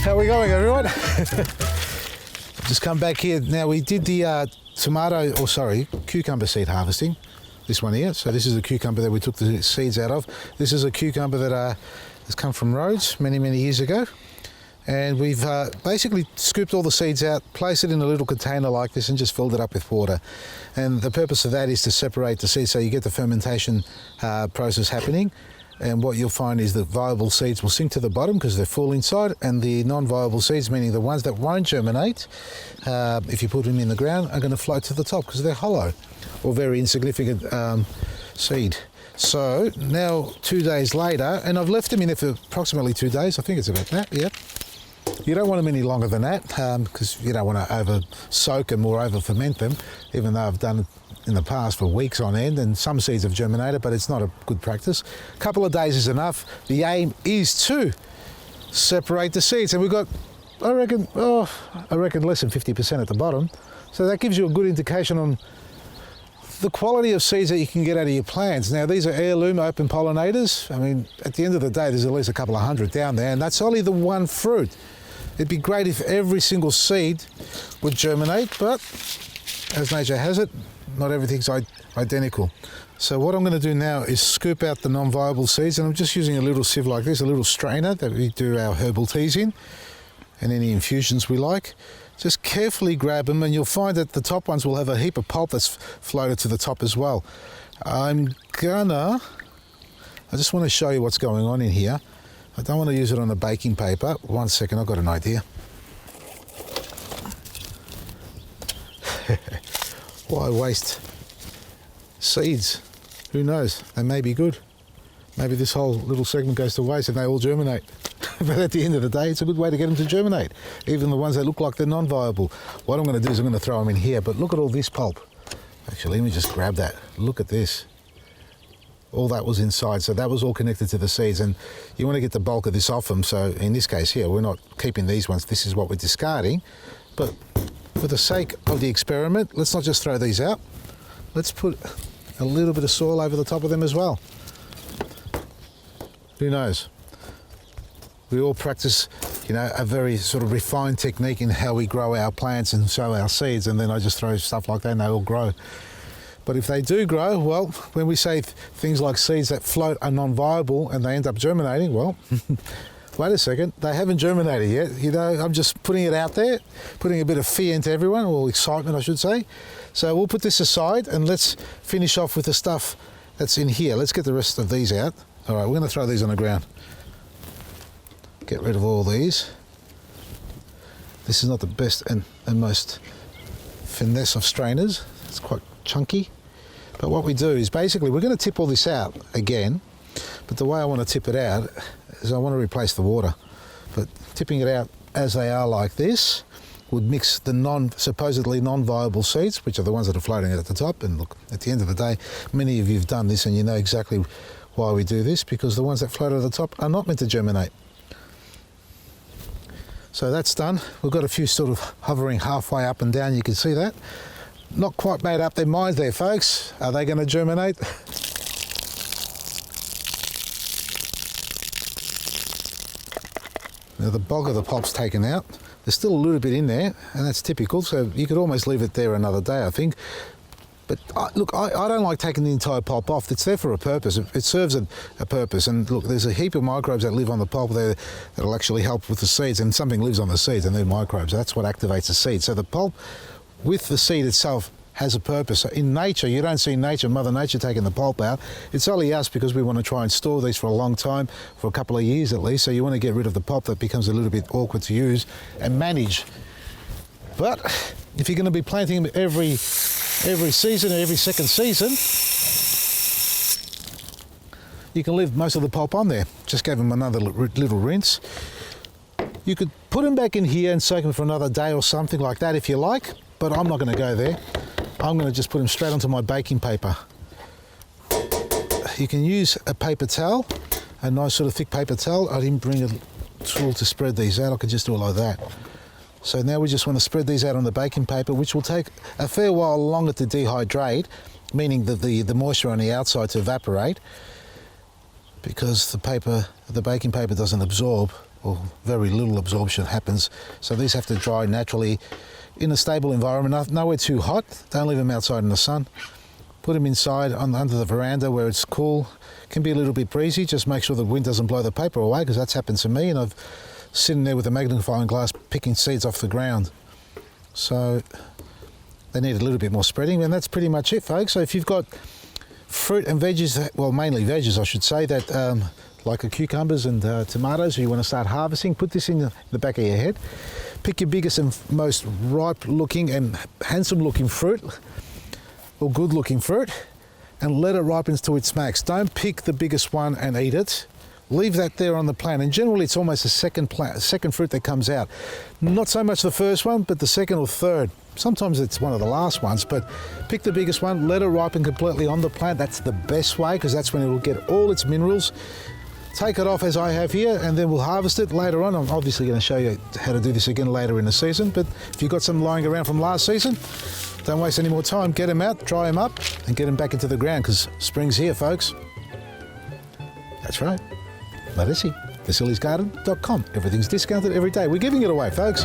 How are we going, everyone? Just come back here. Now, we did the cucumber seed harvesting. This one here. So this is a cucumber that we took the seeds out of. This is a cucumber that has come from Rhodes many, many years ago. And we've basically scooped all the seeds out, placed it in a little container like this and just filled it up with water. And the purpose of that is to separate the seeds so you get the fermentation process happening. And what you'll find is the viable seeds will sink to the bottom because they're full inside, and the non-viable seeds, meaning the ones that won't germinate, if you put them in the ground, are going to float to the top because they're hollow or very insignificant seed. So now 2 days later, and I've left them in there for approximately 2 days, I think it's about that, yeah. You don't want them any longer than that because you don't want to over soak them or over ferment them, even though I've done it in the past for weeks on end, and some seeds have germinated, but it's not a good practice. A couple of days is enough. The aim is to separate the seeds, and we've got, I reckon less than 50% at the bottom. So that gives you a good indication on the quality of seeds that you can get out of your plants. Now, these are heirloom open pollinators. I mean, at the end of the day, there's at least a couple of hundred down there, and that's only the one fruit. It'd be great if every single seed would germinate, but as nature has it, not everything's identical. So what I'm going to do now is scoop out the non-viable seeds, and I'm just using a little sieve like this, a little strainer that we do our herbal teas in, and any infusions we like. Just carefully grab them, and you'll find that the top ones will have a heap of pulp that's floated to the top as well. I just want to show you what's going on in here. I don't want to use it on a baking paper. 1 second, I've got an idea. Why waste seeds? Who knows? They may be good. Maybe this whole little segment goes to waste and they all germinate. But at the end of the day, it's a good way to get them to germinate, even the ones that look like they're non-viable. What I'm going to do is I'm going to throw them in here, but look at all this pulp. Actually, let me just grab that. Look at this. All that was inside, so that was all connected to the seeds, and you want to get the bulk of this off them. So in this case here, we're not keeping these ones. This is what we're discarding. But for the sake of the experiment, let's not just throw these out. Let's put a little bit of soil over the top of them as well. Who knows? We all practice, a very sort of refined technique in how we grow our plants and sow our seeds, and then I just throw stuff like that and they all grow. But if they do grow, well, when we say things like seeds that float are non-viable and they end up germinating, well, wait a second, they haven't germinated yet. I'm just putting it out there, putting a bit of fear into everyone, or excitement, I should say. So we'll put this aside and let's finish off with the stuff that's in here. Let's get the rest of these out. All right, we're going to throw these on the ground. Get rid of all these. This is not the best and most finesse of strainers. It's quite chunky. But what we do is basically we're going to tip all this out again, but the way I want to tip it out is I want to replace the water. But tipping it out as they are like this would mix the supposedly non-viable seeds, which are the ones that are floating at the top. And look, at the end of the day, many of you have done this and you know exactly why we do this, because the ones that float at the top are not meant to germinate. So that's done. We've got a few sort of hovering halfway up and down, you can see that. Not quite made up their minds there, folks. Are they going to germinate? Now the bulk of the pulp's taken out. There's still a little bit in there, and that's typical, so you could almost leave it there another day, I think. But look, I don't like taking the entire pulp off. It's there for a purpose. It serves a purpose. And look, there's a heap of microbes that live on the pulp there that'll actually help with the seeds, and something lives on the seeds, and they're microbes. That's what activates the seed. So the pulp with the seed itself has a purpose. In nature, you don't see Mother Nature taking the pulp out. It's only us because we want to try and store these for a long time, for a couple of years at least, so you want to get rid of the pulp that becomes a little bit awkward to use and manage. But if you're going to be planting them every season or every second season, you can leave most of the pulp on there. Just give them another little rinse. You could put them back in here and soak them for another day or something like that if you like, but I'm not going to go there. I'm going to just put them straight onto my baking paper. You can use a paper towel, a nice sort of thick paper towel. I didn't bring a tool to spread these out. I could just do it like that. So now we just want to spread these out on the baking paper, which will take a fair while longer to dehydrate, meaning that the moisture on the outside to evaporate, because the baking paper doesn't absorb or very little absorption happens. So these have to dry naturally in a stable environment, nowhere too hot. Don't leave them outside in the sun. Put them inside under the veranda where it's cool. Can be a little bit breezy. Just make sure the wind doesn't blow the paper away, because that's happened to me, and I've sitting there with a magnifying glass picking seeds off the ground. So they need a little bit more spreading, and that's pretty much it, folks. So if you've got fruit and veggies, well, mainly veggies I should say, that like the cucumbers and tomatoes, you want to start harvesting, put this in the back of your head. Pick your biggest and most ripe looking and handsome looking fruit, or good looking fruit, and let it ripen to its max. Don't pick the biggest one and eat it. Leave that there on the plant, and generally it's almost the second fruit that comes out. Not so much the first one, but the second or third. Sometimes it's one of the last ones, but pick the biggest one, let it ripen completely on the plant. That's the best way, because that's when it will get all its minerals. Take it off as I have here, and then we'll harvest it later on. I'm obviously going to show you how to do this again later in the season, but if you've got some lying around from last season, don't waste any more time. Get them out, dry them up, and get them back into the ground, because spring's here, folks. That's right. Let us see. Vasili'sGarden.com. Everything's discounted every day. We're giving it away, folks.